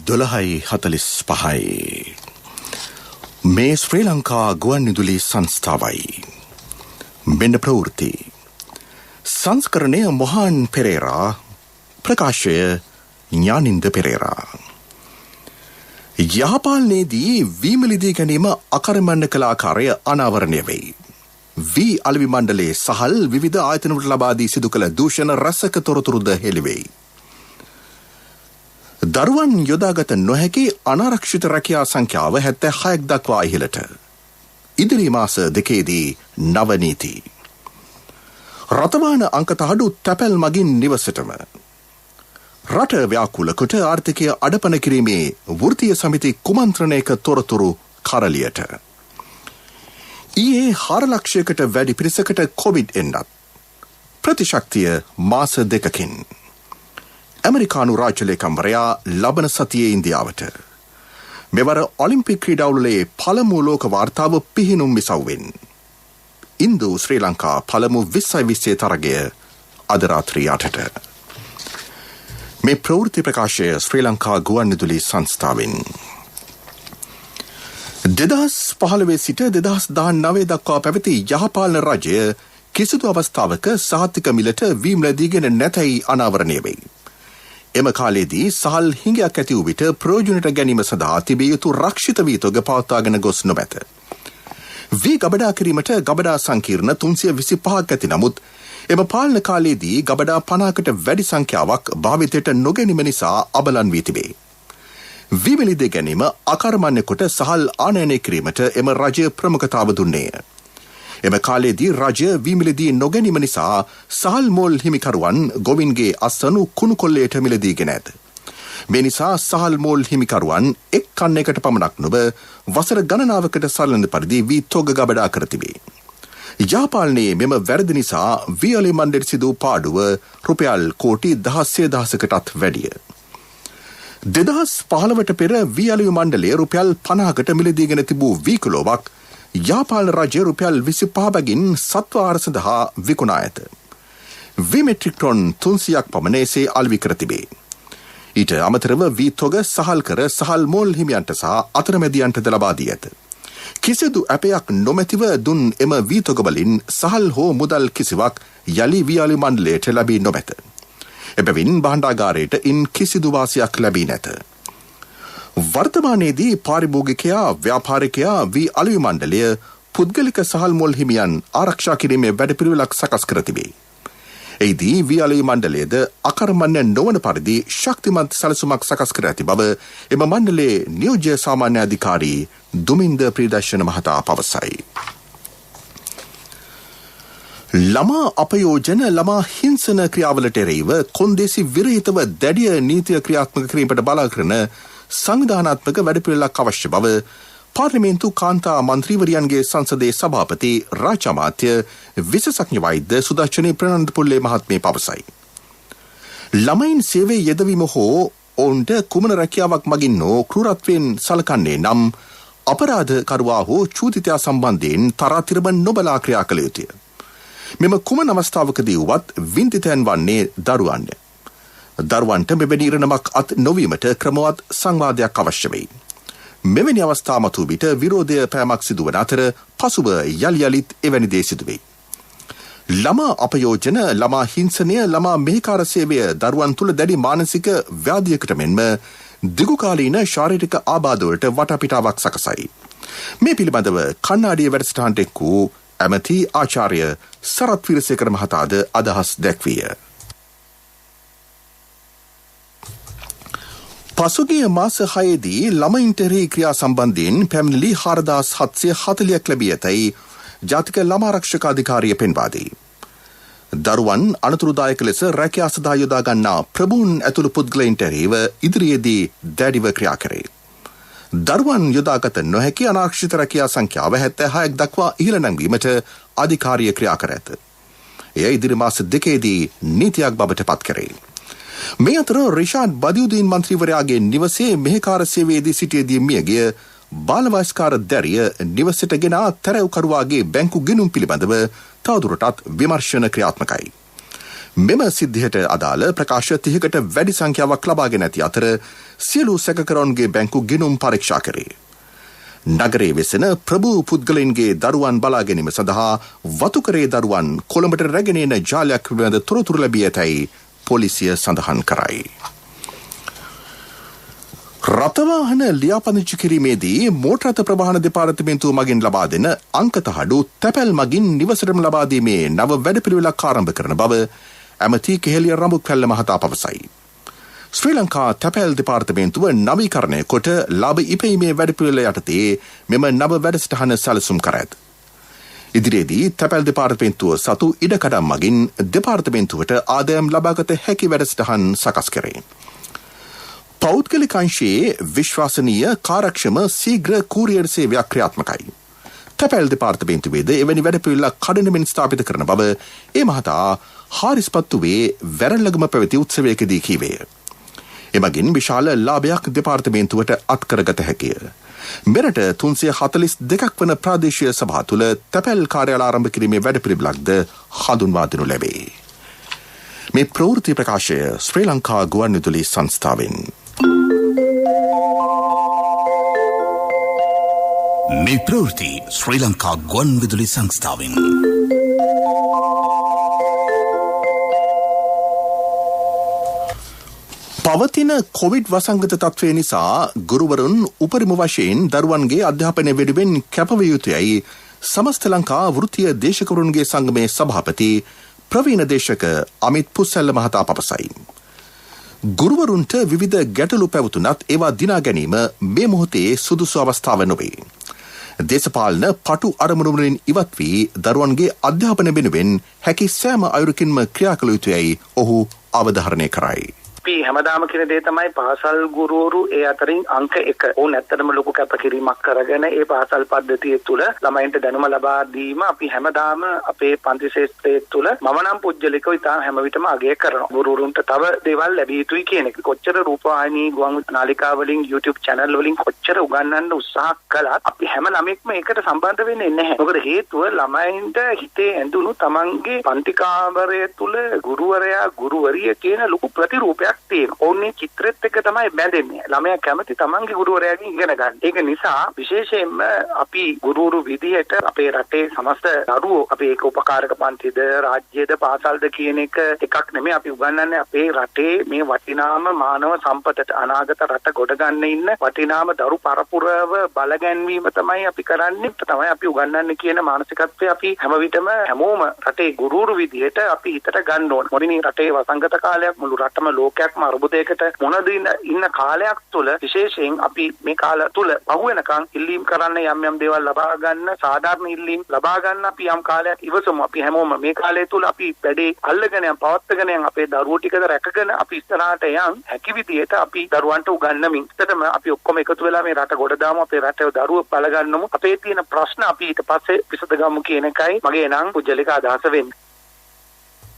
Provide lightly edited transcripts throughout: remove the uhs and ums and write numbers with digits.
12:45 මේ ශ්‍රී ලංකා ගුවන්විදුලි සංස්ථාවයි. මෙන්න ප්‍රවෘත්ති. සංස්කරණය මොහාන් පෙරේරා, ප්‍රකාශය ඥානින්ද පෙරේරා. යහපාලනයේදී වීමලිදී ගැනීම අකර්මණ්‍ය කළ ආකාරය අනාවරණය වෙයි. වී අලෙවි මණ්ඩලයේ සහල් විවිධ ආයතනවලට ලබා දී සිදු කළ දූෂණ රැසක තොරතුරුද හෙළිවෙයි. දරුවන් යොදාගත නොහැකි අනාරක්ෂිත රැකියා සංඛ්‍යාව 76ක් දක්වා ඉහළට. ඉදිරි මාස දෙකේදී නව නීති. රටවාන අංකතහඩු තැපැල් මගින් නිවසටම. රට ව්‍යාකූල කොට ආර්ථිකය අඩපන කිරීමේ වෘත්තීය සමිති කුමන්ත්‍රණයක තොරතුරු කරලියට. ඊයේ 4 ලක්ෂයකට වැඩි පිරිසකට කොවිඩ් එන්නත්. ප්‍රතිශක්තිය මාස දෙකකින්. ඇමරිකානු රාජ්‍ය ලේකම්වරයා ලබන සතියේ ඉන්දියාවට. මෙවර ඔලිම්පික් ක්‍රීඩාවලේ පළමු ලෝක වාර්තාව පිහිනුම් මිසව්වෙන්. ඉන්දු ශ්‍රී ලංකා පළමු 2020 තරගය අද රාත්‍රී 8ට. මේ ප්‍රවෘත්ති ප්‍රකාශය ශ්‍රී ලංකා ගුවන්විදුලි සංස්ථාවෙන්. 2015 සිට 2019 දක්වා පැවති යහපාලන රජය කිසිදු අවස්ථාවක සහතික මිලට වීම ලැබීගෙන නැතැයි අනාවරණය වෙයි. එම කාලයේදී සහල් හිඟයක් ඇති වූ විට ප්‍රයෝජනයට ගැනීම සඳහා තිබිය යුතු රක්ෂිත වී තොග පවත්වාගෙන ගොස් නොමැත. වී ගබඩා කිරීමට ගබඩා සංකීර්ණ 325ක් ඇති නමුත් එම පාලන කාලයේදී ගබඩා 50කට වැඩි සංඛ්‍යාවක් භාවිතයට නොගැනීම නිසා අබලන් වී තිබේ. වී මිලදී ගැනීම අකර්මණ්‍ය කොට සහල් ආනයනය කිරීමට එම රජය ප්‍රමුඛතාව දුන්නේය. එම කාලයේදී රජය වී මිලදී නොගැනීම නිසා සහල් මෝල් හිමිකරුවන් ගොවින්ගේ අස්වනු කුණු කොල්ලයට මිලදීගෙන ඇත. මේ නිසා සහල් මෝල් හිමිකරුවන් එක් කන්නයකට පමණක් නොව වසර ගණනාවකට සලන පරිදි වී තොග ගබඩා කර තිබේ. යාපාලනයේ මෙම වැරදි නිසා වී අලෙවි මණ්ඩලයට සිදු පාඩුව රුපියල් කෝටි 16,000කටත් වැඩිය. 2015ට පෙර වී අලෙවි මණ්ඩලය රුපියල් 50කට මිලදීගෙන තිබූ වී කිලෝවක් යාපාලන රජය රුපියල් 25 බැගින් සත්වාර සඳහා විකුණා ඇත. වී මෙට්‍රික් ටොන් 300ක් පමණ එසේ අලෙවි කර තිබේ. ඊට අමතරව වී තොග සහල් කර සහල් මෝල් හිමියන්ට සහ අතරමැදියන්ටද ලබා දී ඇත. කිසිදු ඇපයක් නොමැතිව දුන් එම වී තොග වලින් සහල් හෝ මුදල් කිසිවක් යලි වී අලෙවි මණ්ඩලයට ලැබී නොමැත. එබැවින් භාණ්ඩාගාරයට ඉන් කිසිදු වාසියක් ලැබී නැත. වර්තමානයේදී පාරිභෝගිකයා ව්‍යාපාරිකයා වී අලෙවි මණ්ඩලය පුද්ගලික සහල් මොල් හිමියන් ආරක්ෂා කිරීමේ වැඩපිළිවෙලක් සකස් කර තිබේ. එහිදී වී අලෙවි මණ්ඩලයද අකර්මණ්‍ය නොවන පරිදි ශක්තිමත් සැලසුමක් සකස් කර ඇති බව එම මණ්ඩලයේ නියෝජ්‍ය සාමාන්‍ය අධිකාරී දුමින්ද ප්‍රියදර්ශන මහතා පවසයි. ළමා අපයෝජන ළමා හිංසන ක්‍රියාවලට එරෙහිව කොන්දේසි විරහිතව දැඩිය නීතිය ක්‍රියාත්මක කිරීමට බලා කරන සංවිධානාත්මක වැඩපිළිවෙලක් අවශ්‍ය බව පාර්ලිමේන්තු කාන්තා මන්ත්‍රීවරියන්ගේ සංසදයේ සභාපති රාජ්‍ය අමාත්‍ය විශේෂඥ වෛද්‍ය සුදර්ශනී ප්‍රනන්දපුල්ලේ මහත්මිය පවසයි. ළමයින් සේවයේ යෙදවීම හෝ ඔවුන්ට කුමන රැකියාවක් මගින් හෝ ක්‍රූරත්වයෙන් සලකන්නේ නම් අපරාධකරුවා හෝ චූතිතයා සම්බන්ධයෙන් තරාතිරම නොබලා ක්‍රියා කළ යුතුය. මෙම කුමන අවස්ථාවකදී වුවත් වින්දිතයන් වන්නේ දරුවන්ය. දරුවන්ට මෙවැනි ඉරණමක් අත් නොවීමට ක්‍රමවත් සංවාදයක් අවශ්‍ය වෙයි. මෙවැනි අවස්ථා මතු විට විරෝධය පෑමක් සිදුවන අතර පසුව යලි යලිත් එවැනි දේ සිදු වෙයි. ළමා අපයෝජන, ළමා හිංසනය, ළමා මෙහෙකාර සේවය දරුවන් තුළ දැඩි මානසික ව්‍යාධියකට මෙන්ම දිගුකාලීන ශාරීරික ආබාධවලට වටපිටාවක් සකසයි. මේ පිළිබඳව කන්නාඩිය වැඩසටහනට එක් වූ ඇමති ආචාර්ය සරත් විරසේකර මහතාද අදහස් දැක්විය. පසුගිය මාස 6දී ළමයින්ට එරෙහි ක්‍රියා සම්බන්ධයෙන් පැමිණිලි 4740ක් ලැබී ඇතැයි ජාතික ළමා ආරක්ෂක අධිකාරිය පෙන්වා දෙයි. දරුවන් අනතුරුදායක ලෙස රැකියා සඳහා යොදා ගන්නා ප්‍රභූන් ඇතුළු පුද්ගලයන්ට එරෙහිව ඉදිරියේදී දැඩිව ක්‍රියා කරේ. දරුවන් යොදාගත නොහැකි අනාරක්ෂිත රැකියා සංඛ්‍යාව 76ක් දක්වා ඉහළ නැංවීමට අධිකාරිය ක්‍රියා කර ඇත. එය ඉදිරි මාස දෙකේදී නීතියක් බවට පත් කරේ. මේ අතර රිෂාඩ් බදියුදීන් මන්ත්‍රීවරයාගේ නිවසේ මෙහෙකාර සේවයේදී සිටියදී මියගිය බාලවයස්කාර දැරිය නිවසට ගෙන තැරැව්කරුවාගේ බැංකු ගිණුම් පිළිබඳව තවදුරටත් විමර්ශන ක්‍රියාත්මකයි. මෙම සිද්ධියට අදාළ ප්‍රකාශ 30කට වැඩි සංඛ්‍යාවක් ලබාගෙන ඇති අතර සියලු සැකකරුවන්ගේ බැංකු ගිණුම් පරීක්ෂා කරේ. නගරයේ වෙසෙන ප්‍රභූ පුද්ගලයන්ගේ දරුවන් බලා ගැනීම සඳහා වතුකරේ දරුවන් කොළඹට රැගෙන එන ජාලයක් පිළිබඳ තොරතුරු ලැබී ඇතැයි පොලිසිය සඳහන් කරයි. රථවාහන ලියාපදිංචි කිරීමේදී මෝටර් රථ ප්‍රවාහන දෙපාර්තමේන්තුව මගින් ලබා දෙන අංකතහඩු තැපැල් මගින් නිවසටම ලබා දීමේ නව වැඩපිළිවෙලක් ආරම්භ කරන බව ඇමති කෙහෙලිය රඹුක්වැල්ල මහතා පවසයි. ශ්‍රී ලංකා තැපැල් දෙපාර්තමේන්තුව නවීකරණය කොට ලාභ ඉපැයීමේ වැඩපිළිවෙල යටතේ මෙම නව වැඩසටහන සැලසුම් කර ඇත. ඉදිරියේදී තැපැල් දෙපාර්තමේන්තුව සතු ඉඩකඩම් මගින් දෙපාර්තමේන්තුවට ආදායම් ලබාගත හැකි වැඩසටහන් සකස් කරේ. පෞද්ගලික අංශයේ විශ්වාසනීය කාර්යක්ෂම ශීඝ්‍ර කූරියර් සේවයක් ක්‍රියාත්මකයි. තැපැල් දෙපාර්තමේන්තුවේද එවැනි වැඩපිළිවෙලක් කඩිනමින් ස්ථාපිත කරන බව ඒ මහතා හාරිස්පත්තුවේ වැරළගම පැවති උත්සවයකදී කීවේය. එමගින් විශාල ලාභයක් දෙපාර්තමේන්තුවට අත්කරගත හැකිය. මෙරට 342ක් වන ප්‍රාදේශීය සභා තුළ තැපැල් කාර්යාල ආරම්භ කිරීමේ වැඩපිළිවෙලක්ද හඳුන්වා දෙනු ලැබේ. මේ ප්‍රවෘත්ති ප්‍රකාශය ශ්‍රී ලංකා ගුවන්විදුලි සංස්ථාවෙන්. මේ ප්‍රවෘත්ති ශ්‍රී ලංකා ගුවන්විදුලි සංස්ථාවෙන්. පවතින කොවිඩ් වසංගත තත්ත්වය නිසා ගුරුවරුන් උපරිම වශයෙන් දරුවන්ගේ අධ්‍යාපනය වෙනුවෙන් කැපවිය යුතුයයි සමස්ත ලංකා වෘත්තීය දේශකවරුන්ගේ සංගමේ සභාපති ප්‍රවීණ දේශක අමිත් පුස්සැල්ල මහතා පවසයි. ගුරුවරුන්ට විවිධ ගැටලු පැවතුනත් ඒවා දිනා ගැනීම මේ මොහොතේ සුදුසු අවස්ථාව නොවේ. දේශපාලන පටු අරමුණු වලින් ඉවත් වී දරුවන්ගේ අධ්‍යාපනය වෙනුවෙන් හැකි සෑම අයුරකින්ම ක්‍රියා කළ යුතුයයි ඔහු අවධාරණය කරයි. අපි හැමදාම කියන දේ තමයි පාසල් ගුරුවරු ඒ අතරින් අංක 1 ඕන ඇත්තටම ලොකු කැපකිරීමක් කරගෙන ඒ පාසල් පද්ධතිය තුළ ළමයින්ට දැනුම ලබා දීම අපි හැමදාම අපේ පන්ති ශාස්ත්‍රයේ තුළ මම නම් පුජ්‍යලිකව ඉතාල හැම විටම අගය කරනවා. ගුරුවරුන්ට තව දේවල් ලැබිය යුතුයි කියන එක. කොච්චර රූපවාහිනී ගුවන් නාලිකා වලින් YouTube channel වලින් කොච්චර උගන්වන්න උත්සාහ කළත් අපි හැම ළමෙක්ම ඒකට සම්බන්ධ වෙන්නේ නැහැ. මොකද හේතුව ළමයින්ට හිතේ ඇඳුණු තමන්ගේ පන්ති කාමරය තුළ ගුරුවරයා ගුරුවරිය කියන ලොකු ප්‍රතිරූපයක් ඕනේ චිත්‍රෙත් එක තමයි බැඳෙන්නේ. ළමයා කැමති තමන්ගේ ගුරුවරයාගෙන් ඉගෙන ගන්න. ඒක නිසා විශේෂයෙන්ම අපි ගුරුවරු විදියට අපේ රටේ සමස්ත දරුවෝ අපි ඒක උපකාරක පන්තිද රාජ්‍යද පාසල්ද කියන එකක් නෙමෙයි අපි උගන්වන්නේ අපේ රටේ මේ වටිනාම මානව සම්පතට අනාගත රට ගොඩ ගන්න ඉන්න වටිනාම දරු පරපුරව බලගැන්වීම තමයි අපි කරන්නේ. තමයි අපි උගන්වන්නේ කියන මානසිකත්වය අපි හැම විටම හැමෝම රටේ ගුරුවරු විදියට අපි හිතට ගන්න ඕන. මොකද මේ රටේ වසංගත කාලයක් මුළු රටම ලෝකයක් අරුබුදයකට මොනද ඉන්න කාලයක් තුළ විශේෂයෙන් අපි මේ කාල තුළ පහුවෙනකන් ඉල්ලීම් කරන්න යම් දේවල් ලබා ගන්න සාධාරණ ඉල්ලීම් ලබා ගන්න අපි යම් කාලයක් ඉවසමු. අපි හැමෝම මේ කාලය තුළ අපි වැඩේ අල්ලගෙන යම් පවත්වාගෙන යම් අපේ දරුවෝ ටිකද රැකගෙන අපි ඉස්සරහට යම් හැකි විදියට අපි දරුවන්ට උගන්වමින් ඉතටම අපි ඔක්කොම එකතු වෙලා මේ රට ගොඩ දාමු. අපේ රටේ දරුවෝ බලගන්නමු. අපේ තියෙන ප්‍රශ්න අපි ඊට පස්සේ විසඳගමු කියන එකයි මගේ නම් පුජ්‍යලික අදහස වෙන්නේ.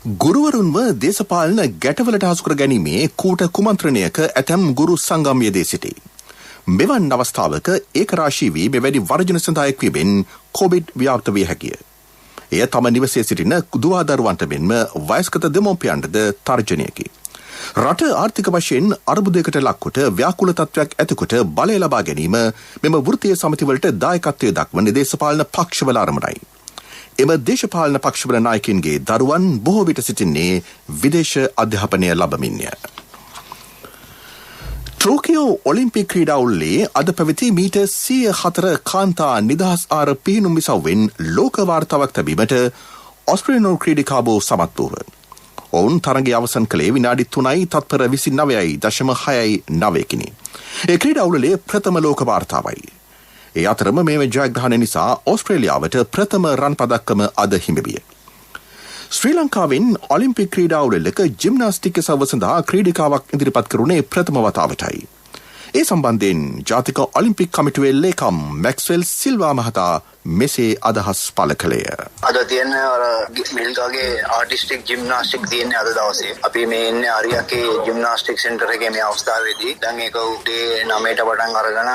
ගුරුවරුන්ව දේශපාලන ගැටවලට හසු කර ගැනීමේ කූට කුමන්ත්‍රණයක ඇතැම් ගුරු සංගම් යෙදී සිටී. මෙවන් අවස්ථාවක ඒකරාශී වී මෙවැනි වර්ජන සඳහා එක්වීමෙන් කොවිඩ් ව්‍යාප්ත විය හැකිය. එය තම නිවසේ සිටින දුවා දරුවන්ට මෙන්ම වයස්ගත දෙමව්පියන්ටද තර්ජනයකි. රට ආර්ථික වශයෙන් අර්බුදයකට ලක්කොට ව්‍යාකූල තත්ත්වයක් ඇතිකොට බලය ලබා ගැනීම මෙම වෘත්තීය සමිතිවලට දායකත්වය දක්වන දේශපාලන පක්ෂවල අරමුණයි. එම දේශපාලන පක්ෂවල නායකින්ගේ දරුවන් බොහෝ විට සිටින්නේ විදේශ අධ්‍යාපනය ලබමින්ය. ටෝකියෝ ඔලිම්පික් ක්‍රීඩාවුල්ලේ අද පැවති මීටර් 104 කාන්තා නිදහස් ආර පිහිනුම් විසව්වෙන් ලෝක වාර්තාවක් තැබීමට ඔස්ට්‍රේලියානු ක්‍රීඩිකාවෝ සමත් වූහ. ඔවුන් තරගය අවසන් කළේ විනාඩි 3යි තත්පර 29.9කිනි. ඒ ක්‍රීඩාවුල්ලේ ප්‍රථම ලෝක වාර්තාවයි. ඒ අතරම මේ ජයග්‍රහණය නිසා ඕස්ට්‍රේලියාවට ප්‍රථම රන් පදක්කම අද හිමි විය. ශ්‍රී ලංකාවෙන් ඔලිම්පික් ක්‍රීඩාවුළක ජිම්නාස්ටික් සව සඳහා ක්‍රීඩිකාවක් ඉදිරිපත් කරුණේ ප්‍රථම වතාවටයි. ඒ සම්බන්ධයෙන් ජාතික ඔලිම්පික් කමිටුවේ ලේකම් මැක්ස්වෙල් සිල්වා මහතා මෙසේ අදහස් පළ කළේය. අද තියෙන මිල්ගාගේ ආටිස්ටික් ජිම්නාස්ටික් තියෙන අද දවසේ අපි මේ ඉන්නේ අරියාකේ ජිම්නාස්ටික් සෙන්ටර් එකේ මේ අවස්ථාවේදී දැන් ඒක උදේ 9ට පටන් අරගෙන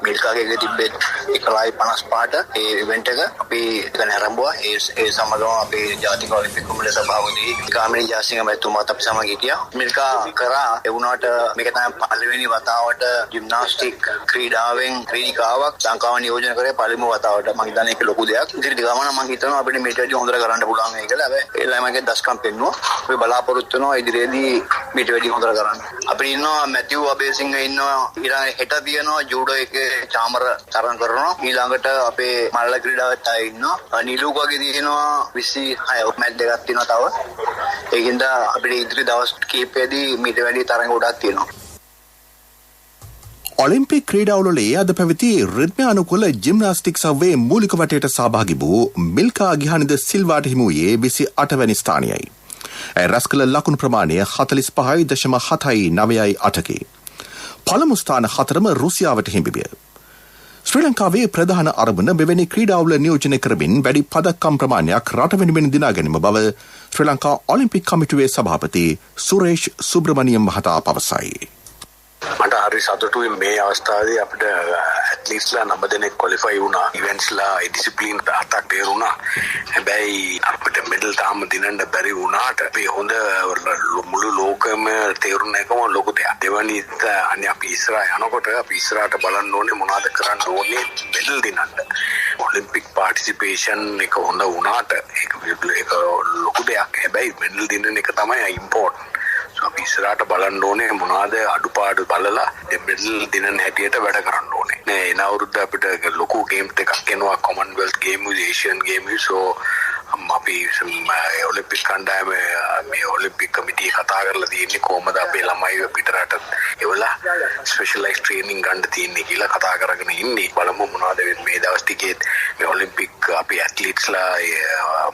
මිල්කාගේ තිබ්බේ 155ට ඒ ඉවෙන්ට් එක අපි දැන් ආරම්භුවා. ඒ සමගම අපේ ජාතික ඔලිම්පික් කොමිටේ සභාපති කාමිනී ජයසිංහ මැතිතුමාත් අපි සමග හිටියා. මිල්කා කරා ඒ වුණාට මේක තමයි පළවෙනි වතාවට ජිම්නාස්ටික් ක්‍රීඩාවෙන් ක්‍රීඩිකාවක් ලංකාව නියෝජනය කරේ පළමු වතාවට. මම හිතන්නේ ඒක ලොකු දෙයක්. ඉතින් ගමන මම හිතනවා අපිට මේට වැඩි හොඳට කරන්න පුළුවන් මේක කියලා. හැබැයි ඒ ළමයිගේ දස්කම් පෙන්නුවා. අපි බලාපොරොත්තු වෙනවා ඉදිරියේදී මේට වැඩි හොඳට කරන්න. අපිට ඉන්නවා මැතිව් අබේසිංහ ඉන්නවා. ඊළඟ හෙට තියෙනවා ජූඩෝ එකේ චාමර තරඟ කරනවා. ඊළඟට අපේ මල්ල ක්‍රීඩාවත් අය ඉන්නවා. නිලුක් වගේ තියෙනවා 26 මැච් දෙකක් තියෙනවා තව. ඒකින්ද අපිට ඉදිරි දවස් කිහිපෙදී මේට වැඩි තරඟ ගොඩක් තියෙනවා. ඔලිම්පික් ක්‍රීඩාවලේ අද පැවති රිද්මයානුකූල ජිම්නාස්ටික් සව්වේ මූලික වටයට සහභාගී වූ මිල්කා ගිහානිද සිල්වාට හිමි වූයේ 28 වැනි ස්ථානයයි. රැස් කළ ලකුණු ප්‍රමාණය 45.798කි. පළමු ස්ථාන 4ම රුසියාවට හිමි විය. ශ්‍රී ලංකාවේ ප්‍රධාන අරමුණ මෙවැනි ක්‍රීඩාවල නියෝජනය කරමින් වැඩි පදක්කම් ප්‍රමාණයක් රට වෙනුවෙන් දිනා ගැනීම බව ශ්‍රී ලංකා ඔලිම්පික් කමිටුවේ සභාපති සුරේෂ් සුබ්‍රමණියම් මහතා පවසයි. මට හරි සතුටුයි මේ අවස්ථාවේ අපිට ඇත්ලීට්ස්ලා 9 දෙනෙක් ක්වොලිෆයි වුණා. ඉවෙන්ට්ස්ලා ඒ ඩිසිප්ලින් 7ක් තේරුණා. හැබැයි අපිට මෙඩල් තාම දිනන්න බැරි වුණාට අපි හොඳ මුළු ලෝකෙම තේරුණ එකම ලොකු දෙයක්. දෙවනිත් අනේ අපි ඉස්සරහ යනකොට අපි ඉස්සරහට බලන්න ඕනේ මොනවද කරන්න ඕනේ මෙඩල් දිනන්න. ඔලිම්පික් පාටිසිපේෂන් එක හොඳ වුණාට ඒක ලොකු දෙයක්. හැබැයි මෙඩල් දිනන එක තමයි ඉම්පෝර්ටන්ට්. අපි ඉස්සරහට බලන්න ඕනේ මොනවාද අඩුපාඩු බලලා මෙඩල් දිනන හැටියට වැඩ කරන්න ඕනේ. නේ එන අවුරුද්ද අපිට ලොකු ගේම් එකක් එනවා කොමන්වෙල්ත් ගේම් එක ඒෂියන් ගේම් එක සෝ අපි ඔලිම්පික් කණ්ඩායම මේ ඔලිම්පික් කමිටිය කතා කරලා තියෙන්නේ කොහොමද අපේ ළමයි පිටරට එවලා ස්පෙෂලායිස් ට්‍රේනින් ගන්න තියෙන්නේ කියලා කතා කරගෙන ඉන්නේ. බලමු මොනවද මේ දවස් ටිකේ මේ ඔලිම්පික් අපි ඇත්ලීට්ස්ලා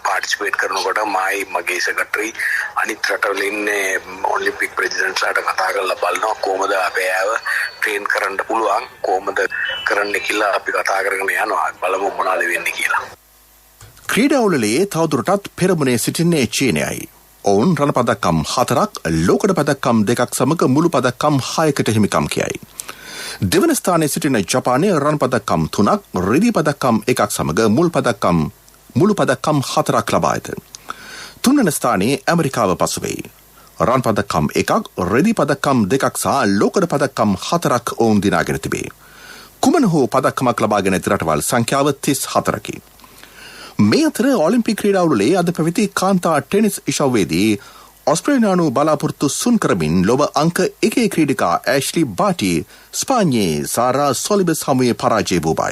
පාටිසිපේට් කරනකොට මගේ සෙක්‍රටරි අනිත් රටවල ඉන්නේ ඔලිම්පික් ප්‍රෙසිඩන්ට්ලාට කතා කරලා බලනවා කොහොමද අපේ අයව ට්‍රේන් කරන්න පුළුවන් කොහොමද කරන්න කියලා අපි කතා කරගෙන යනවා. බලමු මොනවද වෙන්නේ කියලා. ක්‍රීඩාවලේ තවදුරටත් පෙරමුණේ සිටින්නේ චීනයයි. ඔවුන් රණ පදක්කම් 4ක් ලෝකඩ පදක්කම් 2ක් සමග මුළු පදක්කම් 6කට හිමිකම් කියයි. දෙවන ස්ථානයේ සිටින ජපානයේ රණ පදක්කම් 3ක් රිදී පදක්කම් 1ක් සමග මුළු පදක්කම් 4ක් ලබා ඇත. තුන්වන ස්ථානයේ ඇමරිකාව පසුවෙයි. රණ පදක්කම් 1ක් රිදී පදක්කම් 2ක් සහ ලෝකඩ පදක්කම් 4ක් ඔවුන් දිනාගෙන තිබේ. කුමන හෝ පදක්කමක් ලබාගෙන ඇති රටවල් සංඛ්‍යාව 34කි. මේ අතර ඔලිම්පික් ක්‍රීඩාවලේ අද පැවති කාන්තා ටෙනිස් ඉෂව්වේදී ඔස්ට්‍රේලියානු බලාපොරොත්තු සුන් කරමින් ලොව අංක 1 ක්‍රීඩිකා ඇෂ්ලි බාටි ස්පාඤ්ඤේ සාරා සොලිබස් හමුවේ පරාජය වූ බව.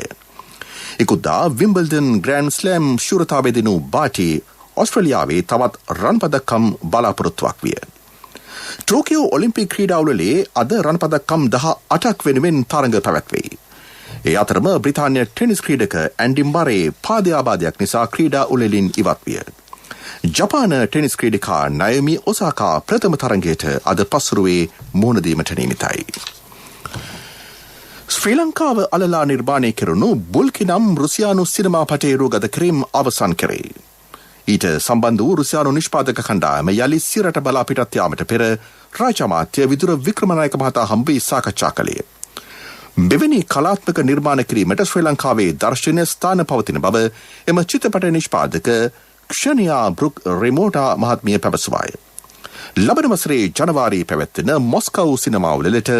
ඉකුදා විම්බල්ඩන් ග්‍රෑන්ඩ් ස්ලෑම් ශූරතාවේ දිනු බාටි ඔස්ට්‍රේලියාවේ තවත් රන් පදක්කම් බලාපොරොත්තුවක් විය. ටෝකියෝ ඔලිම්පික් ක්‍රීඩාවලේ අද රන් පදක්කම් 18ක් වෙනුවෙන් තරඟ පැවැත්වේ. ඒ අතරම බ්‍රිතාන්‍ය ටෙනිස් ක්‍රීඩක ඇන්ඩි මරේ පාදයාබාධයක් නිසා ක්‍රීඩා උළෙලින් ඉවත් විය. ජපාන ටෙනිස් ක්‍රීඩිකා නයොමි ඔසාකා ප්‍රථම තරගයට අද පසුරුවේ මුහුණ දීමට නියමිතයි. ශ්‍රී ලංකාව අලලා නිර්මාණය කෙරුණු බුල්කි නම් රුසියානු සිනමා පටේ රූගත කිරීම අවසන් කරේ. ඊට සම්බන්ධ වූ රුසියානු නිෂ්පාදක කණ්ඩායම යලි සිරට බලා පිටත් යාමට පෙර රාජ්‍ය අමාත්‍ය විදුර වික්‍රමනායක මහතා හම්බී සාකච්ඡා කළේ. මෙවැනි කලාත්මක නිර්මාණ කිරීමට ශ්‍රී ලංකාවේ දර්ශනය ස්ථාන පවතින බව එම චිත්‍රපට නිෂ්පාදක ක්ෂණයා බ්‍රුක් රෙමෝටා මහත්මිය පැවසුවාය. ලබන වසරේ ජනවාරී පැවැත්වෙන මොස්කව් සිනමා උළෙලට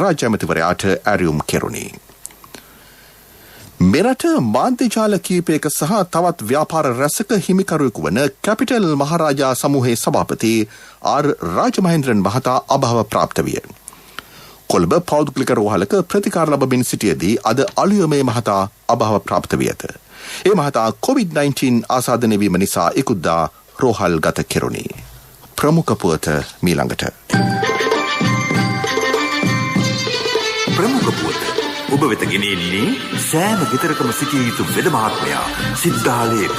රාජ්‍ය ඇමතිවරයාට ඇරියුම් කෙරුණි. මෙරට මාධ්‍යජාල කීපයක සහ තවත් ව්‍යාපාර රැසක හිමිකරුවෙකු වන කැපිටල් මහරාජා සමූහයේ සභාපති ආර් රාජමහේන්ද්‍රන් මහතා අභාව ප්‍රාප්ත විය. කොළඹ පෞද්ගලික රෝහලක ප්‍රතිකාර ලබමින් සිටියදී අද අලුයමේ මහතා අභාව ප්‍රාප්ත වී ඇත. ඒ මහතා COVID-19 ආසාදනය වීම නිසා ඉකුද්දා රෝහල් ගත කෙරුණි. ප්‍රමුඛ පුවත මීළඟට. ප්‍රමුඛ පුවත ඔබ වෙත ගෙනෙන්නේ සෑම ගෙදරකම සිටිය යුතු වෙද මහත්මයා සිද්ධාලේප.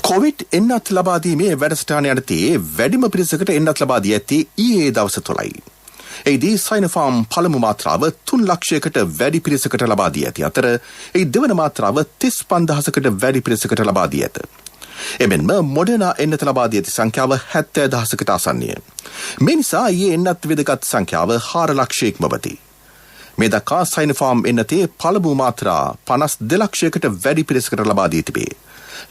කොවිඩ් එන්නත් ලබා දීමේ වැඩසටහන යටතේ වැඩිම පිරිසකට එන්නත් ලබා දී ඇත්තේ ඊයේ දවස තුලයි. එෙහිදී සයිනෝෆාම් පළමු මාත්‍රාව 3 ලක්ෂයකට වැඩි පිරිසකට ලබා දී ඇති අතර ඒ දෙවන මාත්‍රාව 35000කට වැඩි පිරිසකට ලබා දී ඇත. එමෙන්ම මොඩර්නා එන්නත ලබා දී ඇති සංඛ්‍යාව 70,000කට ආසන්නය. මේ නිසා ඊයේ එන්නත් වෙදගත් සංඛ්‍යාව 4 ලක්ෂයක් බවති. මේ දක්වා සයිනෝෆාර්ම් එන්නතේ පළමු මාත්‍රා 52 ලක්ෂයකට වැඩි පිරිසකට ලබා දී තිබේ.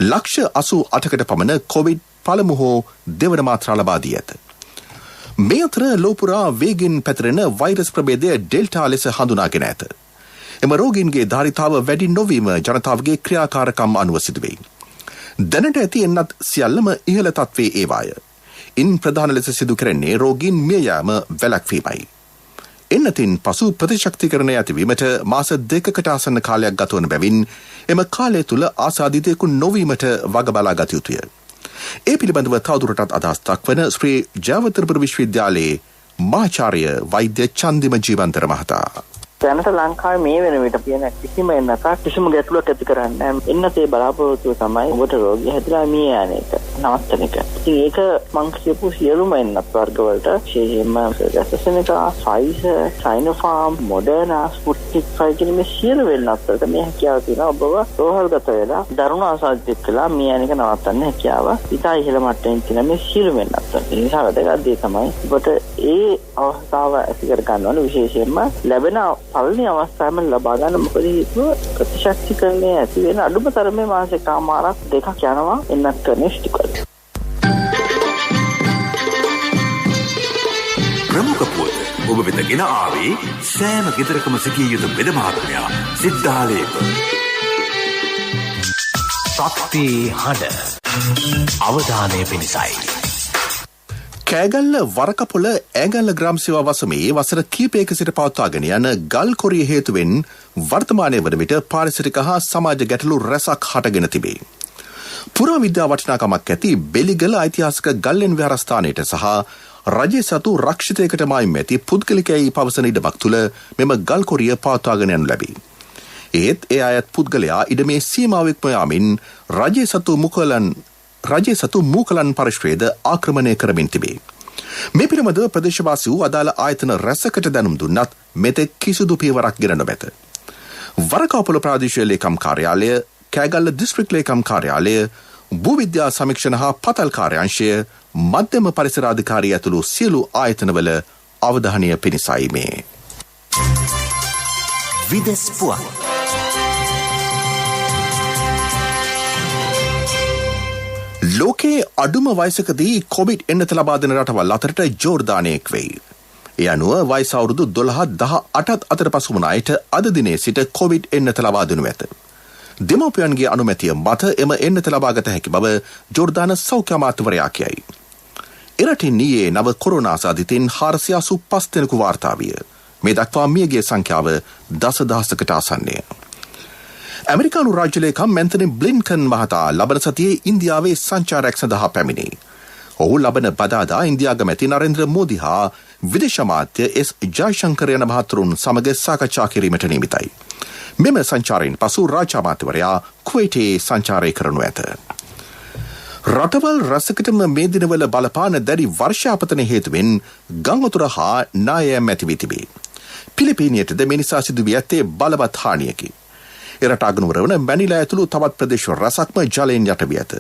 ලක්ෂ 88කට පමණ කොවිඩ් පළමු හෝ දෙවන මාත්‍රා ලබා දී ඇත. මේ අතර ලෝපුරා වේගෙන් පැතිරෙන වෛරස් ප්‍රභේදය ඩෙල්ටා ලෙස හඳුනාගෙන ඇත. එම රෝගීන්ගේ ධාරිතාව වැඩි නොවීම ජනතාවගේ ක්‍රියාකාරකම් අනුව සිදුවේ. දැනට ඇති එන්නත් සියල්ලම ඉහළ තත්ත්වයේ ඒවාය. ඉන් ප්‍රධාන ලෙස සිදු කරන්නේ රෝගීන් මිය යාම වැළැක්වීමයි. එන්නතින් පසු ප්‍රතිශක්තිකරණය ඇතිවීමට මාස 2කට ආසන්න කාලයක් ගතවන බැවින් එම කාලය තුළ ආසාදිතයෙකු නොවීමට වග බලා ගත යුතුය. ඒ පිළිබඳව තවදුරටත් අදහස් දක්වන ශ්‍රී ජයවර්ධනපුර විශ්වවිද්‍යාලයේ මහාචාර්ය වෛද්‍ය චන්දිම ජීවන්තර මහතා. දැනට ලංකාවේ මේ වෙන විට තියෙන කිසිම එන්නතක් කිසිම ගැටලුවක් ඇති කරන්නේ නැහැ. එන්නතේ බලාපොරොත්තුව තමයි ඔබට රෝගියා හැදලා මිය යන එක නවත්තන එක. ඉතින් ඒක මං කියපු සියලුම එන්නත් වර්ග වලට විශේෂයෙන්ම AstraZeneca, Pfizer, Sinopharm, Moderna, Sputnik 5 කියන මේ සියලු වෙන්නත් වලට මේ හැකියාව තියෙනවා. ඔබව රෝහල්ගත වෙලා දරුණු ආසාදිත කළා මිය යන එක නවත්තන්න හැකියාව. ඉතා ඉහළ මට්ටමින් තියෙන මේ සියලු වෙන්නත් වලට. ඒ නිසා වැදගත් දේ තමයි ඔබට ඒ අවස්ථාව ඇති කර ගන්න ඕන විශේෂයෙන්ම ලැබෙන පළවෙනි අවස්ථාවෙම ලබා ගන්න. මොකද හේතුව ප්‍රතිශක්තිකරණය ඇති වෙන අඩුම තරමේ මාසෙකමාරක් දෙකක් යනවා එන්නත් කරන ඉෂ්ටිකල්. ප්‍රමුඛ පුවත ඔබ වෙත ගෙන ආවේ සෑම ගෙදරකම සිටිය යුතු වෙද මහත්මයා සිද්ධාලේක. ශක්ති හඬ අවධානය පිණිසයි. කෑගල්ල වරකපොළ ඇගල්ල ග්‍රාම සේවා වසමේ වසර කීපයක සිට පවත්වාගෙන යන ගල් කොරිය හේතුවෙන් වර්තමානයේ වන විට පාරිසරික හා සමාජ ගැටලු රැසක් හටගෙන තිබේ. පුරා විද්‍යා වටිනාකමක් ඇති බෙලිගල ඓතිහාසික ගල්ලෙන් විහාරස්ථානයට සහ රජයේ සතු රක්ෂිතයකට මායිම් ඇති පුද්ගලිකයි පවසන ඉඩමක් තුළ මෙම ගල් කොරිය පවත්වාගෙන යනු ලැබේ. ඒත් ඒ අයත් පුද්ගලයා ඉඩමේ සීමාවෙක්ම යාමින් රජයේ සතු මූකලන් පරිශ්‍රයේද ආක්‍රමණය කරමින් තිබේ. මේ පිළිබඳව ප්‍රදේශවාසී වූ අදාළ ආයතන රැසකට දැනුම් දුන්නත් මෙතෙක් කිසිදු පියවරක් ගෙන නොමැත. වරකාපොළ ප්‍රාදේශීය ලේකම් කාර්යාලය, කෑගල්ල දිස්ත්‍රික් ලේකම් කාර්යාලය, භූවිද්‍යා සමීක්ෂණ හා පතල් කාර්යාංශය, මධ්‍යම පරිසරාධිකාරිය ඇතුළු සියලු ආයතනවල අවධානය පිණිසයි මේ. විදෙස් පුවත්. ලෝකයේ අඩුම වයසකදී කොවිඩ් එන්නත ලබා දෙන රටවල් අතරට ජෝර්දානය එක් වෙයි. ඒ අනුව වයස අවුරුදු 12-18 අතර පසු වන අයට අද දිනේ සිට කොවිඩ් එන්නත ලබා දෙනු ඇත. දෙමව්පියන්ගේ අනුමැතිය මත එම එන්නත ලබාගත හැකි බව ජෝර්දාන සෞඛ්‍ය අමාත්‍යවරයා කියයි. එරටින් ඊයේ නව කොරෝනා ආසාදිතයින් 485 දෙනෙකු වාර්තා විය. මේ දක්වා මියගිය සංඛ්‍යාව දසදහසකට ආසන්නය. ඇමරිකානු රාජ්‍ය ලේකම් ඇන්තනි බ්ලින්කන් මහතා ලබන සතියේ ඉන්දියාවේ සංචාරයක් සඳහා පැමිණේ. ඔහු ලබන බදාදා ඉන්දියාගමැති නරේන්ද්‍ර මෝදි හා විදේශ අමාත්‍ය එස් ජයශංකර යන මහතුරුන් සමග සාකච්ඡා කිරීමට නියමිතයි. මෙම සංචාරයෙන් පසු රාජ්‍ය අමාත්‍යවරයා කුවේටේ සංචාරය කරනු ඇත. රටවල් රසකටම මේ දිනවල බලපාන දැඩි වර්ෂාපතන හේතුවෙන් ගංවතුර හා නායෑම් ඇති වී තිබේ. පිලිපීනියටද මේ නිසා සිදු වී ඇත්තේ බලවත් හානියකි. එරට අගනුවර වන මැනිලා ඇතුළු තවත් ප්‍රදේශ රසක්ම ජලයෙන් යට වී ඇත.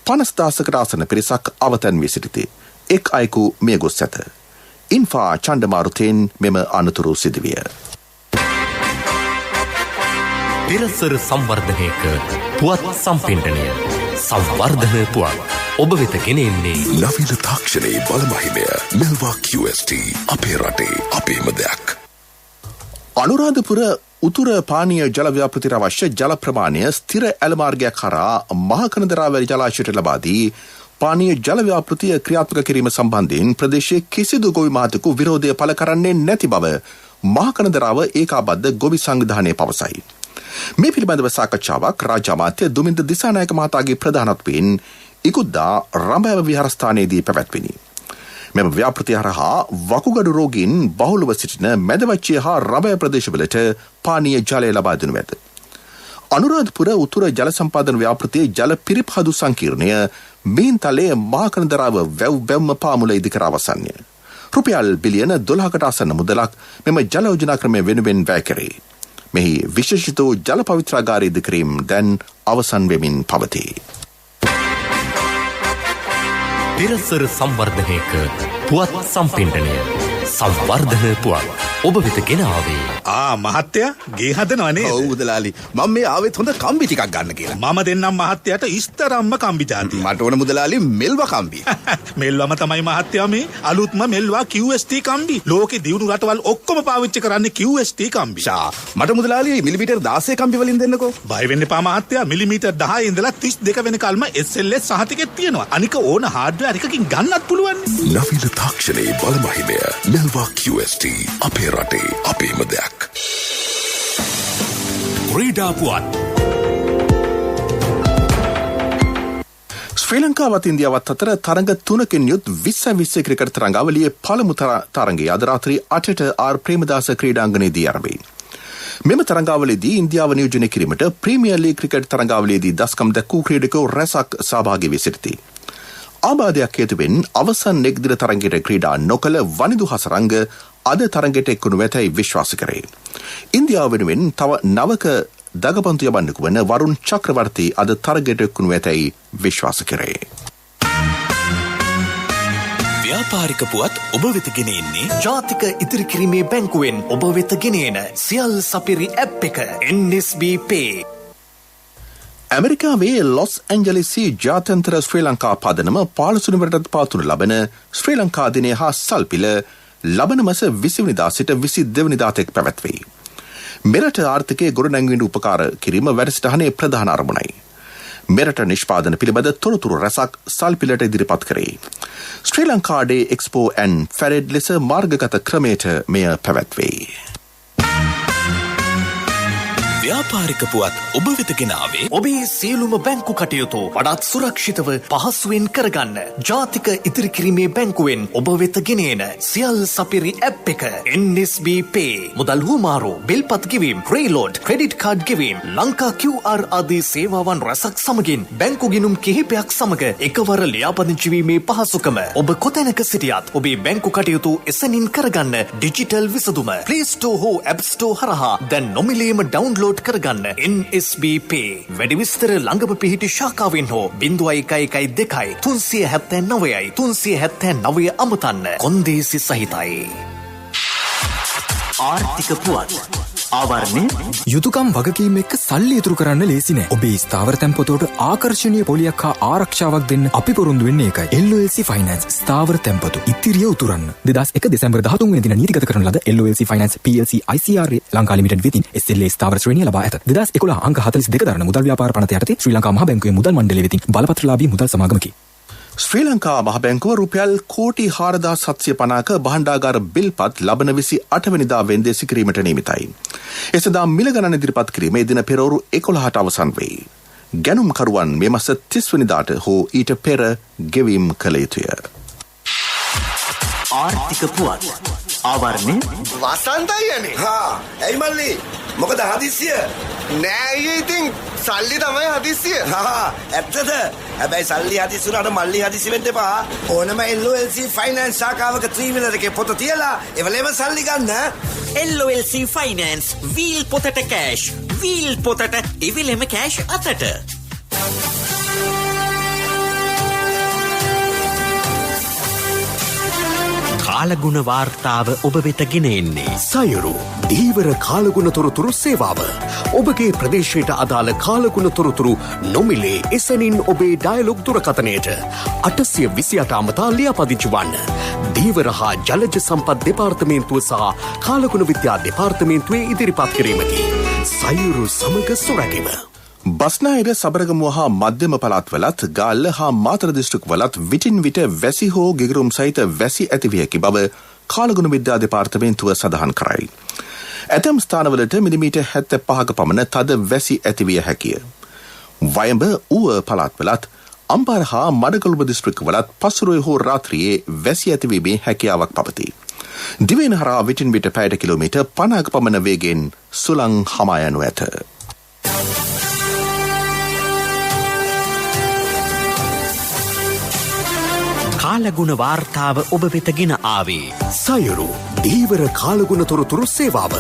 50,000කට ආසන්න පිරිසක් අවතැන් වී සිටිති. එක් අයෙකු මිය ගොස් ඇත. ඉන්ෆා චණ්ඩමාරුතෙන් මෙම අනතුරු සිදුවිය. පිරසර සංවර්ධනයක පුවත් සම්පින්ඩනය සංවර්ධන පුවත් ඔබ වෙත ගෙනෙන්නේ නවීන තාක්ෂණයේ බලමහිමය මෙල්වා QST අපේ රටේ අපේම දෙයක්. අනුරාධපුර උතුර පානීය ජල ව්‍යාපෘතියට අවශ්‍ය ජල ප්‍රමාණය ස්ථිර ඇලමාර්ගයක් කරා මහකනදරාවැලි ජලාශයට ලබා දී පානීය ජල ව්‍යාපෘතිය ක්‍රියාත්මක කිරීම සම්බන්ධයෙන් ප්‍රදේශයේ කිසිදු ගොවි මහතෙකු විරෝධය පළ කරන්නේ නැති බව මහකනදරාව ඒකාබද්ධ ගොවි සංවිධානය පවසයි. මේ පිළිබඳව සාකච්ඡාවක් රාජ්‍ය අමාත්‍ය දුමින්ද දිසානායක මහතාගේ ප්‍රධානත්වයෙන් ඉකුද්දා රඹෑව විහාරස්ථානයේදී පැවැත්විණි. මෙම ව්‍යාපෘතිය හරහා වකුගඩු රෝගීන් බහුලව සිටින මැදවච්චිය හා රඹෑ ප්‍රදේශවලට පානීය ජලය ලබා දෙනු ඇත. අනුරාධපුර උතුර ජල සම්පාදන ව්‍යාපෘතියේ ජල පිරිපහදු සංකීර්ණය මීන්තලේ මහකනදරාව වැව් බැම්ම පාමුල ඉදිකර අවසන්ය. රුපියල් බිලියන 12කට ආසන්න මුදලක් මෙම ජල යෝජනා ක්‍රමය වෙනුවෙන් වැය කරේ. මෙහි විශේෂිත වූ ජල පවිත්‍රාගාර ඉදිකිරීම දැන් අවසන් වෙමින් පවතී. පෙරසර සංවර්ධනයක පුවත් සම්පින්ඩනය සංවර්ධන පුවත් ඔබ වෙත ගෙන ආවේ. මහත්තයා ගේ හදනවනේ. ඔව් මුදලාලි. මම මේ ආවෙත් හොඳ කම්බි ටිකක් ගන්න කියලා. මම දෙන්නම් මහත්තයාට ඉස්තරම්ම කම්බි ජාතිය. මට ඕන මුදලාලි මෙල්වා කම්බි. මෙල්වම තමයි මහත්තයා මේ අලුත්ම මෙල්වා QST කම්බි. ලෝකේ දියුණු රටවල් ඔක්කොම පාවිච්චි කරන්නේ QST කම්බි. මට මුදලාලි මිලිමීටර් 16 කම්බි වලින් දෙන්නකෝ. බය වෙන්න එපා මහත්තයා. මිලිමීටර් 10 ඉඳලා 32 වෙනකල්ම SLS සහතිකෙත් තියෙනවා. අනික ඕන හાર્ඩ්වෙයාර් එකකින් ගන්නත් පුළුවන්. නවීන තාක්ෂණයේ බලමහිමය මෙල්වා QST අපේ රටේ අපේම දෙයක්. ක්‍රීඩා පුවත් ශ්‍රී ලංකාවත් ඉන්දියාවත් අතර තරඟ 3කින් යුත් 20 ක්‍රිකට් තරඟාවලියේ පළමු තරඟය අද රාත්‍රී 8ට ආර් ප්‍රේමදාස ක්‍රීඩාංගණයේදී ආරම්භයි. මෙම තරඟාවලියේදී ඉන්දියාව නියෝජනය කිරීමට ප්‍රීමියර් ලීග් ක්‍රිකට් තරඟාවලියේදී දස්කම් දැක්වූ ක්‍රීඩකයෝ රැසක් සහභාගී වී සිටිති. ආබාධයක් හේතුවෙන් අවසන් එක්දින තරඟයට ක්‍රීඩා නොකළ වනිදු හසරංග අද තරඟයට එක්වනු ඇතැයි විශ්වාස කරේ. ඉන්දියාව වෙනුවෙන් තව නවක දගපන්තු යවන්නෙකු වන වරුන් චක්‍රවර්ති අද තරඟයට එක්වනු ඇතැයි විශ්වාස කරේ. ව්‍යාපාරික පුවත් ඔබ වෙත ගෙන එන්නේ ජාතික ඉදිරි කිරීමේ බැංකුවෙන් ඔබ වෙත ගෙන එන සියල් සපිරි ඇප් එක NSB Pay. ඇමරිකාවේ ලොස් ඇන්ජලිසි ජාත්‍යන්තර ශ්‍රී ලංකා පදනම පාලසුනිවරට පාතුන ලබන ශ්‍රී ලංකා දිනය හා සල්පිල ලබන මස 20 වෙනිදා සිට 22 වෙනිදා තෙක් පැවැත්වේ. මෙරට ආර්ථිකයේ ගොඩනැංවීමට උපකාර කිරීම වැඩසටහනේ ප්‍රධාන අරමුණයි. මෙරට නිෂ්පාදන පිළිබඳ තොරතුරු රැසක් සල්පිලට ඉදිරිපත් කරේ. ශ්‍රී ලංකා ඩේ එක්ස්පෝ ඇන් ෆැරෙඩ් ලෙස මාර්ගගත ක්‍රමයට මෙය පැවැත්වේ. ව්‍යාපාරික පුවත් ඔබ වෙත ගෙන ආවේ ඔබේ සියලුම බැංකු කටයුතු වඩාත් සුරක්ෂිතව පහසුවෙන් කරගන්න ජාතික ඉදිරි කිරීමේ බැංකුවෙන් ඔබ වෙත ගෙන එන සියල් සපිරි ඇප් එක NSB Pay. මුදල් හුවමාරු, බිල්පත් ගෙවීම්, ප්‍රීලෝඩ්, ක්‍රෙඩිට් කාඩ් ගෙවීම්, ලංකා QR ආදී සේවාවන් රැසක් සමගින් බැංකු ගිණුම් කිහිපයක් සමග එකවර ලියාපදිංචි වීමේ පහසුකම ඔබ කොතැනක සිටියත් ඔබේ බැංකු කටයුතු එසැනින් කරගන්න ඩිජිටල් විසඳුම Play Store හෝ App Store හරහා දැන් නොමිලේම ඩවුන්ලෝඩ් කරගන්න NSB Pay. වැඩි විස්තර ළඟම පිහිටි ශාඛාවෙන් හෝ 0112 379 379 අමතන්න. කොන්දේසි සහිතයි. ආර්ථික පුවත් ආවරණය යුතුයකම් වගකීම් එක්ක සල්ලි ඉතුරු කරන්න ලේසි නෑ. ඔබේ ස්ථාවර තැන්පතට ආකර්ෂණීය පොලියක් හා ආරක්ෂාවක් දෙන්න අපි පොරොන්දු වෙන්නේ ඒකයි. LOLC Finance ස්ථාවර තැන්පතු ඉතිරිය උතුරන්න. 2001 දෙසැම්බර් 13 වෙනි දින නීතිගත කරන ලද LOLC Finance PLC ICRA Lanka limited වෙතින් SLA ස්ථාවර ශ්‍රේණිය ලබා ඇත. 2011 අංක 42 දරන මුදල් ව්‍යාපාර පනත යටතේ ශ්‍රී ලංකා මහ බැංකුවේ මුදල් මණ්ඩලය වෙතින් බලපත්‍රලාභී මුදල් සමාගමකි. ශ්‍රී ලංකා මහ බැංකුව රුපියල් කෝටි 4750ක භාණ්ඩාගාර බිල්පත් ලබන 28 වෙනිදා වෙන්දේසි කිරීමට නියමිතයි. එසදා මිල ගණන ඉදිරිපත් කිරීම එදින පෙරවරු 11ට අවසන් වේ. ගැනුම්කරුවන් මේ මාස 30 වෙනිදාට හෝ ඊට පෙර ගෙවීම් කළ යුතුය. ආර්ථික පුවත් ආවරණය වසන්තයි යන්නේ. ඇයි මල්ලි? මොකද හදිස්සිය? නෑ අයියේ ඉතින් සල්ලි තමයි හදිස්සිය. ඇත්තද? හැබැයි සල්ලි හදිස්සි උනාට මල්ලි හදිස්සි වෙන්න එපා. ඕනම LOLC Finance ශාඛාවක ත්‍රිවිධ එකේ පොත තියලා එවලේම සල්ලි ගන්න. LOLC Finance වීල් පොතට කෑෂ්. වීල් පොතට එවිලෙම කෑෂ් අතට. කාලගුණ වාර්තාව ඔබ වෙත ගෙන එන්නේ සයුරු දීවර කාලගුණ තොරතුරු සේවාව. ඔබගේ ප්‍රදේශයට අදාළ කාලගුණ තොරතුරු නොමිලේ එසැනින් ඔබේ ඩයලොග් දුරකථනයට 828 අමතා ලියාපදිංචි වන්න. දීවර හා ජලජ සම්පත් දෙපාර්තමේන්තුව සහ කාලගුණ විද්‍යා දෙපාර්තමේන්තුවේ ඉදිරිපත් කිරීමකි. සයුරු සමග සොරැකීම. බස්නාහිර සබරගමුව හා මධ්‍යම පළාත්වලත් ගාල්ල හා මාතර දිස්ත්‍රික්කවලත් විටින් විට වැසි හෝ ගිගුරුම් සහිත වැසි ඇතිවිය හැකි බව කාලගුණ විද්‍යා දෙපාර්තමේන්තුව සඳහන් කරයි. ඇතැම් ස්ථානවලට මිලිමීටර් 75ක පමණ තද වැසි ඇතිවිය හැකිය. වයඹ ඌව පළාත්වලත් අම්පාර හා මඩකළුව දිස්ත්‍රික්කවලත් පසුරුවේ හෝ රාත්‍රියේ වැසි ඇතිවීමේ හැකියාවක් පවතී. දිවයින හරහා විටින් විට පැයට කිලෝමීටර් 50ක පමණ වේගෙන් සුළං හමා යනු ඇත. කාලගුණ වාර්තාව ඔබ වෙතගෙන ආවේ. සයුරු දීවර කාලගුණ තොරතුරු සේවාව.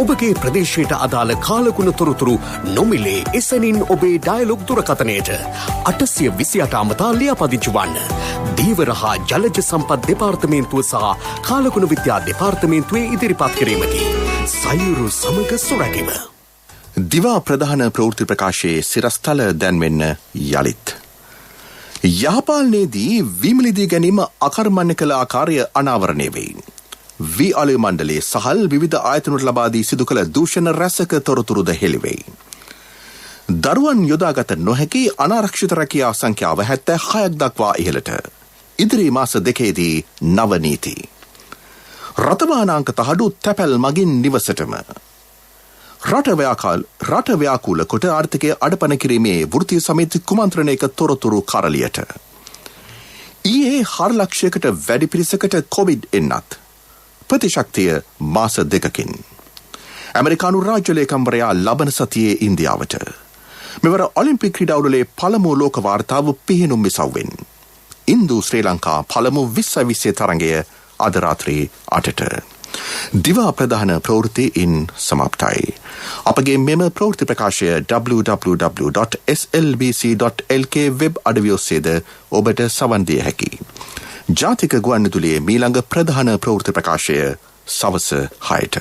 ඔබගේ ප්‍රදේශයට අදාළ කාලගුණ තොරතුරු නොමිලේ එසැනින් ඔබේ ඩයලොග් දුරකථනයට 828 අමතා ලියාපදිංචි වන්න. දීවර හා ජලජ සම්පත් දෙපාර්තමේන්තුව සහ කාලගුණ විද්‍යා දෙපාර්තමේන්තුවේ ඉදිරිපත් කිරීමකි. සයුරු සමග සුරැකීම. දිවා ප්‍රධාන ප්‍රවෘත්ති ප්‍රකාශයේ සිරස්තල දැන්වෙන්න යළිත්. යහපාලනයේදී විමලිදී ගැනීම අකර්මණ්‍ය කළ ආකාරය අනාවරණය වෙයි. අලු මණ්ඩලයේ සහල් විවිධ ආයතනවල ලබා දී සිදු කළ දූෂණ රැසක තොරතුරුද හෙළිවෙයි. දරුවන් යොදාගත නොහැකි අනාරක්ෂිත රැකියා සංඛ්‍යාව 76ක් දක්වා ඉහළට. ඉදිරි මාස දෙකේදී නව නීති. රථවාහනාංක තහඩු තැපැල් මගින් නිවසටම. රට ව්‍යාකූල කොට ආර්ථිකය අඩපන කිරීමේ වෘත්තීය සමිති කුමන්ත්‍රණයක තොරතුරු කරලියට. ඊයේ 4 ලක්ෂයකට වැඩි පිරිසකට කොවිඩ් එන්නත්. ප්‍රතිශක්තිය මාස දෙකකින්. ඇමරිකානු රාජ්‍ය ලේකම්වරයා ලබන සතියේ ඉන්දියාවට. මෙවර ඔලිම්පික් ක්‍රීඩාවලේ පළමු ලෝක වාර්තාව පිහිනුම් විසව්වෙන්. ඉන්දු ශ්‍රී ලංකා පළමු 2020 තරඟය අද රාත්‍රී 8ට. දිවා ප්‍රධාන ප්‍රවෘත්තියින් සමාප්තයි. අපගේ මෙම ප්‍රවෘත්ති ප්‍රකාශය www.slbc.lk වෙබ් අඩවිය ඔස්සේද ඔබට සවන් දිය හැකි. ජාතික ගුවන්විදුලියේ මීළඟ ප්‍රධාන ප්‍රවෘත්ති ප්‍රකාශය සවස 6ට.